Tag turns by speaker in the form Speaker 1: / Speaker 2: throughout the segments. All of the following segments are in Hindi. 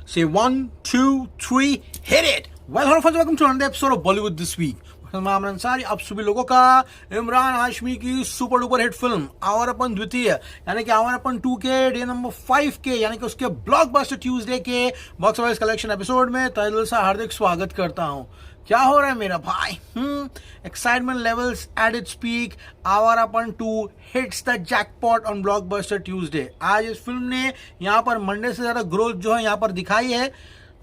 Speaker 1: Say 1, 2, 3, hit it! Well, hello friends, welcome to another episode of Bollywood This Week. मैं आमर अंसारी आप सभी लोगों का इमरान हाशमी की super duper hit film Awarapan द्वितीय यानी कि आवारापन 2 के डे नंबर 5 के यानी कि उसके ब्लॉकबस्टर ट्यूसडे के बॉक्स ऑफिस कलेक्शन एपिसोड में तहे दिल से हार्दिक स्वागत करता हूं। क्या हो रहा है मेरा भाई? Excitement levels at its peak. Awarapan 2 hits the jackpot on blockbuster Tuesday. आज इस फिल्म ने यहाँ पर मंडे से ज्यादा ग्रोथ जो है यहाँ पर दिखाई है।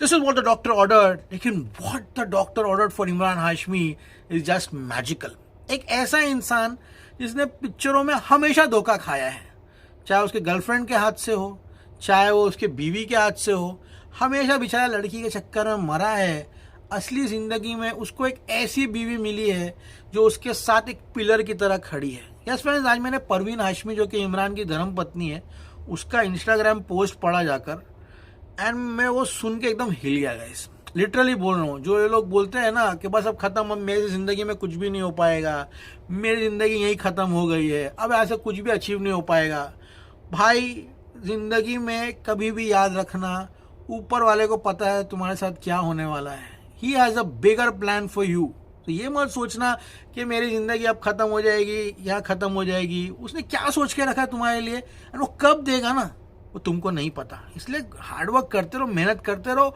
Speaker 1: This is what the doctor ordered. लेकिन what the doctor ordered for Imran Hashmi is just magical. एक ऐसा इंसान जिसने पिक्चरों में हमेशा धोखा खाया है, चाहे उसके गर्लफ्रेंड के हाथ से हो, चाहे वो उसके बीवी के हाथ से हो, हमेशा बेचारा लड़की के चक्कर में मरा है। असली जिंदगी में उसको एक ऐसी बीवी मिली है जो उसके साथ एक पिलर की तरह खड़ी है। यस फ्रेंड्स, आज मैंने परवीन हाशमी जो कि इमरान की धर्मपत्नी है उसका इंस्टाग्राम पोस्ट पढ़ा जाकर एंड मैं वो सुन के एकदम हिल गया गाइस। लिटरली बोल रहा हूँ, जो ये लोग बोलते हैं ना कि बस अब खत्म, अब मेरी जिंदगी में कुछ भी नहीं हो पाएगा, मेरी जिंदगी यही खत्म हो गई है, अब ऐसा कुछ भी अचीव नहीं हो पाएगा। भाई जिंदगी में कभी भी याद रखना, ऊपर वाले को पता है तुम्हारे साथ क्या होने वाला है। He has a bigger plan for you. तो ये मत सोचना कि मेरी जिंदगी अब खत्म हो जाएगी या खत्म हो जाएगी। उसने क्या सोच के रखा है तुम्हारे लिए एंड वो कब देगा ना वो तुमको नहीं पता। इसलिए हार्डवर्क करते रहो, मेहनत करते रहो,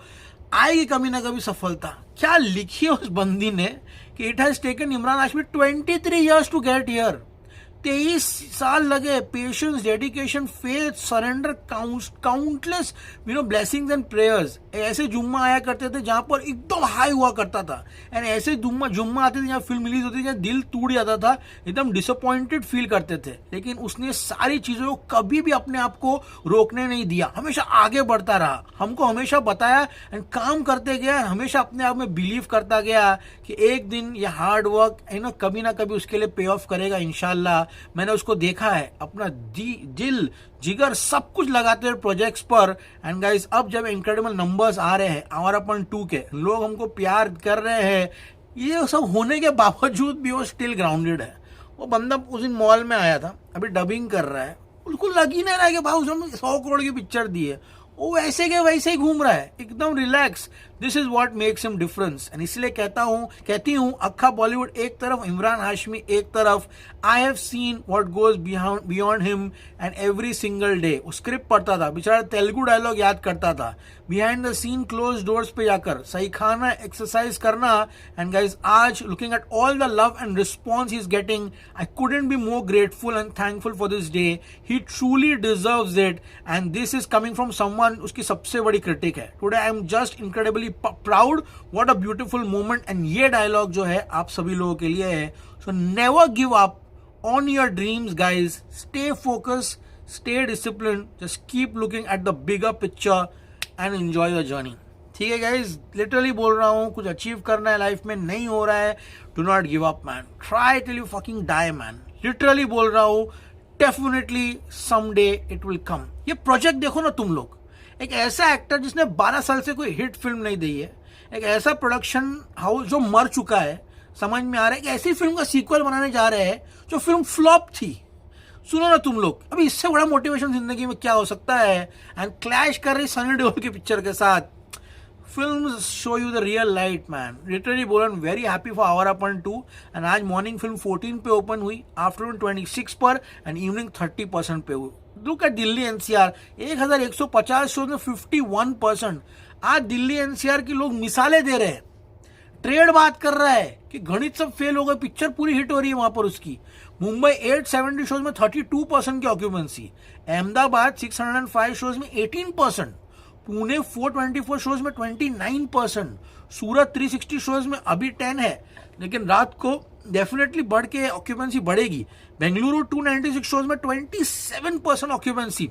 Speaker 1: आएगी कभी ना कभी सफलता। क्या लिखी है उस बंदी ने कि it has taken Imran Hashmi 23 years to get here. 23 साल लगे। Patience, dedication, faith, surrender, countless blessings and prayers. ऐसे जुम्मा आया करते थे जहां पर एकदम हाई हुआ करता था एंड ऐसे जुम्मा आते थे जहां फिल्म रिलीज होती थी जहां दिल टूट जाता था, एकदम डिसअपॉइंटेड फील करते थे। लेकिन उसने सारी चीजों को कभी भी अपने आप को रोकने नहीं दिया, हमेशा आगे बढ़ता रहा, हमको हमेशा बताया एंड काम करते गया, हमेशा अपने आप में बिलीव करता गया कि एक दिन ये हार्ड वर्क कभी ना कभी उसके लिए पे ऑफ करेगा इंशाल्लाह। मैंने उसको देखा है अपना दिल जिगर सब कुछ लगाते हुए प्रोजेक्ट्स पर। एंड गाइस, अब जब इनक्रेडिबल नंबर्स आ रहे हैं आवारापन 2 के, लोग हमको प्यार कर रहे हैं, ये सब होने के बावजूद भी वो स्टिल ग्राउंडेड है। वो बंदा उस दिन मॉल में आया था, अभी डबिंग कर रहा है, बिल्कुल लग ही नहीं रहा है कि भाई उसने 100 करोड़ की पिक्चर दी है। वो वैसे के वैसे ही घूम रहा है, एकदम relax. This is what makes him difference. And इसलिए कहती हूँ अक्खा बॉलीवुड एक तरफ, इमरान हाशमी एक तरफ। I have seen what goes beyond him and every single day. वो स्क्रिप्ट पढ़ता था, बेचारा तेलुगु डायलॉग याद करता था, behind the scene close doors पे जाकर सही खाना, एक्सरसाइज करना। एंड गाइज, आज looking at all the love and response he is getting, I couldn't be more grateful and thankful for this day. He truly deserves it and this is coming from someone उसकी सबसे बड़ी क्रिटिक है। Today I am just incredibly proud, what a beautiful moment. And ये डायलॉग जो है आप सभी लोगों के लिए है। So never give up on your dreams guys, stay focused, stay disciplined, just keep looking at the bigger picture and enjoy the journey। ठीक है गाइज, लिटरली बोल रहा हूँ, कुछ अचीव करना है लाइफ में, नहीं हो रहा है, do not give up man, try till you fucking die man. Literally बोल रहा हूँ, definitely someday it will come. ये प्रोजेक्ट देखो ना तुम लोग, एक ऐसा एक्टर जिसने 12 साल से कोई हिट फिल्म नहीं दी है, एक ऐसा प्रोडक्शन हाउस जो मर चुका है, समझ में आ रहा है कि ऐसी फिल्म का सीक्वल बनाने जा रहे हैं जो फिल्म फ्लॉप थी। सुनो ना तुम लोग, अभी इससे बड़ा मोटिवेशन जिंदगी में क्या हो सकता है। एंड क्लैश कर रही सनी देओल की पिक्चर के साथ। Film show you the real light man. Literally बोलन very happy for Awarapan 2। And आज मॉर्निंग फिल्म 14 पे ओपन हुई, आफ्टरनून 26 पर एंड इवनिंग 30% पे हुई। Look at Delhi NCR, 1150 shows में 51%। आज दिल्ली एनसीआर की लोग मिसालें दे रहे हैं, ट्रेड बात कर रहा है कि गणित सब फेल हो गए, पिक्चर पूरी हिट हो रही है वहां पर उसकी। मुंबई 870 शोज में 32% की ऑक्यूपेंसी, अहमदाबाद 605 शोज में 18%, पुणे 424 शोज में 29%, सूरत 360 शोज में अभी 10 है लेकिन रात को डेफिनेटली बढ़ के ऑक्यूपेंसी बढ़ेगी। बेंगलुरु 296 शोज में 27% ऑक्यूपेंसी,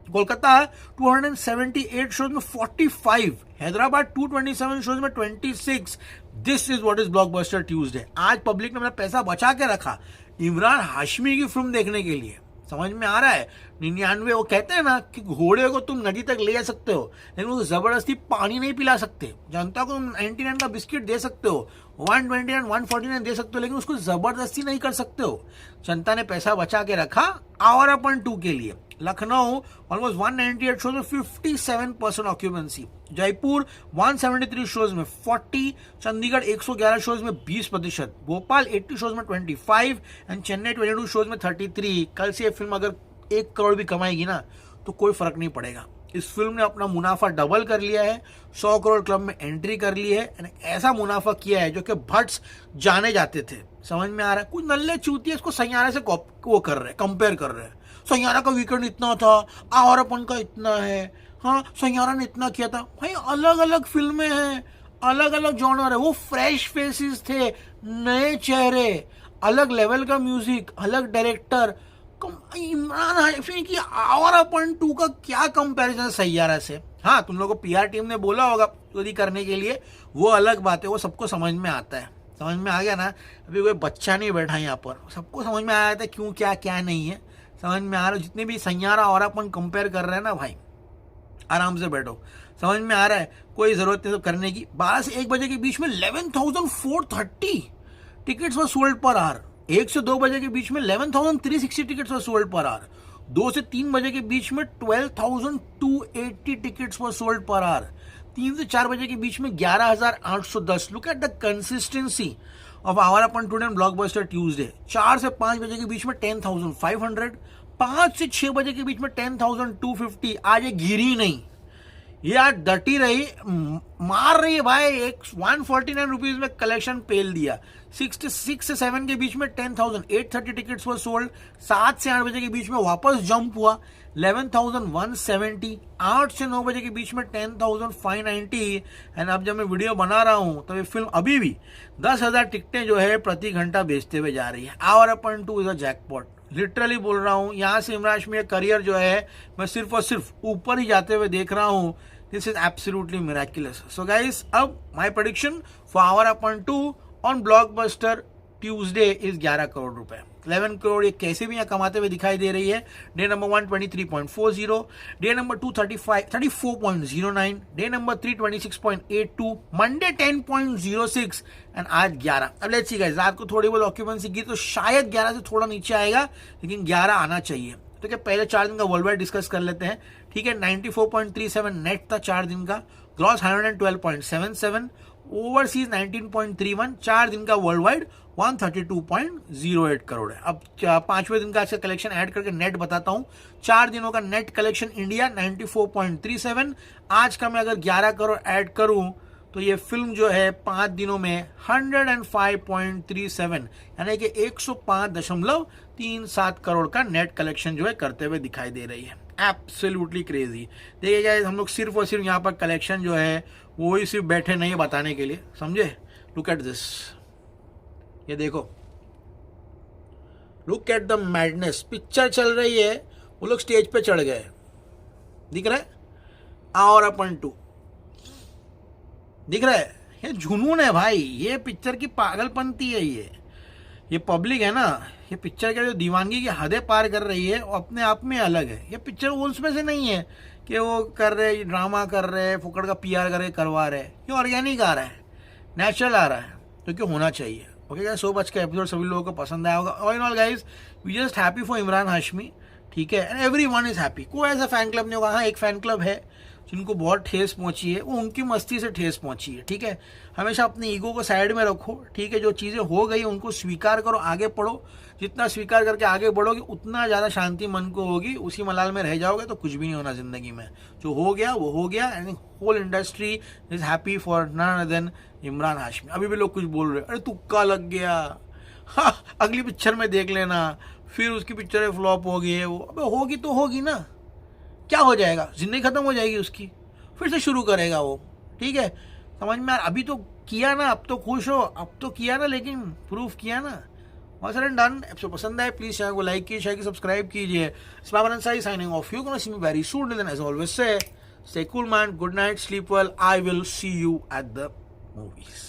Speaker 1: कोलकाता 278 शोज में 45, हैदराबाद 227 शोज में 26। This is what is blockbuster Tuesday. आज पब्लिक ने अपना पैसा बचा के रखा इमरान हाशमी की फिल्म देखने के लिए। समझ में आ रहा है? 99, वो कहते हैं ना कि घोड़े को तुम नदी तक ले जा सकते हो लेकिन उसको जबरदस्ती पानी नहीं पिला सकते। जनता को तुम 99 का बिस्किट दे सकते हो, 129, 149 दे सकते हो, लेकिन उसको जबरदस्ती नहीं कर सकते हो। जनता ने पैसा बचा के रखा आवारापन 2 के लिए। लखनऊ ऑलमोस्ट 198 शोज में 57% ऑक्यूपेंसी, जयपुर 173 शोज में 40, चंडीगढ़ 111 शोज में 20%, भोपाल 80 शोज में 25 एंड चेन्नई 22 शोज में 33। कल से ये फिल्म अगर 1 करोड़ भी कमाएगी ना तो कोई फर्क नहीं पड़ेगा। इस फिल्म ने अपना मुनाफा डबल कर लिया है, 100 करोड़ क्लब में एंट्री कर ली है, ऐसा मुनाफा किया है जो कि भट्स जाने जाते थे। समझ में आ रहा है? कुछ नल्ले चूतिए इसको सैयारा से वो कर रहे हैं, कंपेयर कर रहे हैं। सैयारा का वीकेंड इतना था, आवारापन का इतना है, हाँ सैयारा ने इतना किया था। भाई अलग अलग फिल्में हैं, अलग अलग जॉनर है, वो फ्रेश फेसेस थे, नए चेहरे, अलग लेवल का म्यूजिक, अलग डायरेक्टर। इमरान हाशमी की आवारापन 2 का क्या कंपैरिजन सैयारा से? हाँ, तुम लोगों को पीआर टीम ने बोला होगा चोरी करने के लिए, वो अलग बात है, वो सबको समझ में आता है। समझ में आ गया ना? अभी कोई बच्चा नहीं बैठा यहाँ पर, सबको समझ में आ जाता है क्यों क्या क्या नहीं है, समझ में आ रहा है। जितने भी सैयारा आवारापन कंपेयर कर रहे हैं ना भाई, आराम से बैठो, समझ में आ रहा है, कोई जरूरत नहीं सब करने की। 12 से 1 बजे के बीच में 11,430 tickets were sold per hour. 1 से 2 बजे के बीच में 11,360 tickets were sold per hour. 2 से 3 बजे के बीच में 12,280 tickets were sold per hour. 3 से 4 बजे के बीच में 11,810। Look at the consistency of Awarapan today and blockbuster Tuesday. 4 से 5 बजे के बीच में 10,500। 5 से 6 बजे के बीच में 10,250। आज ये गिरी नहीं, ये आज डटी रही, मार रही है भाई। 149 रुपीज में कलेक्शन पेल दिया। 6 से 7 के बीच में 10,830 टिकट्स वर सोल्ड। 7 से 8 बजे के बीच में वापस जंप हुआ 11,170। 8 से 9 बजे के बीच में 10,590। एंड अब जब मैं वीडियो बना रहा हूं तो ये फिल्म अभी भी 10,000 टिकटें जो है प्रति घंटा बेचते हुए जा रही है। Awarapan 2 is a jackpot, literally बोल रहा हूं। यहां से इमरान हाशमी का करियर जो है मैं सिर्फ और सिर्फ ऊपर ही जाते हुए देख रहा हूं। This is absolutely miraculous. So guys, अब my prediction for Awarapan 2 on blockbuster Tuesday is 11 crore रुपए। 11 करोड़ ये कैसे भी यहाँ कमाते हुए दिखाई दे रही है। Day number 1 23.40, day number 2 34.09, day number 3 26.82, Monday 10.06 and आज 11। अब लेट्स सी गाइस, रात को थोड़ी बहुत ऑक्यूपेंसी गिरी तो शायद 11 से थोड़ा नीचे आएगा, लेकिन 11 आना चाहिए। तो क्या पहले 4 दिन का वर्ल्ड वाइड डिस्कस कर लेते हैं, ठीक है। 94.37 नेट था 4 दिन का, ग्रॉस 112.77, ओवरसीज 19.31, 4 दिन का वर्ल्ड वाइड 132.08 करोड़ है। अब 5वें दिन का आज का कलेक्शन ऐड करके नेट बताता हूं। 4 दिनों का नेट कलेक्शन इंडिया 94.37, आज का मैं अगर 11 करोड़ ऐड करूं तो ये फिल्म जो है 5 दिनों में 105.37 यानी कि 105.37 करोड़ का नेट कलेक्शन जो है करते हुए दिखाई दे रही है। Absolutely crazy. देखिए गाइस, हम लोग सिर्फ और सिर्फ यहाँ पर कलेक्शन जो है वो ही सिर्फ बैठे नहीं है बताने के लिए, समझे। लुक एट दिस, ये देखो, look at the madness. Picture चल रही है, वो लोग स्टेज पे चढ़ गए, दिख रहा है। आवारापन 2 दिख रहा है, ये जुनून है भाई, ये पिक्चर की पागलपंती है। ये पब्लिक है ना, ये पिक्चर के जो दीवानगी की हदें पार कर रही है वो अपने आप में अलग है। ये पिक्चर उसमें से नहीं है कि वो कर रहे ड्रामा कर रहे फुकड़ का पीआर करके करवा रहे। ये ऑर्गेनिक आ रहा है, नेचुरल आ रहा है, तो क्यों होना चाहिए। ओके गाइस, 100 बज का एपिसोड सभी लोगों को पसंद आया होगा। All in all guys, we just happy for Imran Hashmi, ठीक है, एंड एवरीवन इज हैप्पी। कोई ऐसा फैन क्लब नहीं होगा। हाँ, एक फैन क्लब है जिनको बहुत ठेस पहुंची है, वो उनकी मस्ती से ठेस पहुंची है, ठीक है। हमेशा अपनी ईगो को साइड में रखो, ठीक है। जो चीज़ें हो गई उनको स्वीकार करो, आगे बढ़ो। जितना स्वीकार करके आगे बढ़ोगे उतना ज़्यादा शांति मन को होगी। उसी मलाल में रह जाओगे तो कुछ भी नहीं होना जिंदगी में। जो हो गया वो हो गया, and whole industry is happy for none other than Imran Hashmi. अभी भी लोग कुछ बोल रहे हैं, अरे तुक्का लग गया, हाँ अगली पिक्चर में देख लेना, फिर उसकी पिक्चर फ्लॉप हो गई है वो। अबे होगी तो होगी ना, क्या हो जाएगा, जिंदगी खत्म हो जाएगी उसकी, फिर से शुरू करेगा वो, ठीक है। समझ में अभी तो किया ना, अब तो खुश हो, अब तो किया ना, लेकिन प्रूफ किया ना। Was done. आपको पसंद आए प्लीज चैनल को लाइक कीजिए, शेयर कीजिए, सब्सक्राइब कीजिए। Babar Ansari signing off. You gonna see me very soon, then as always say stay cool man, good night, sleep well, I will see you at the movies.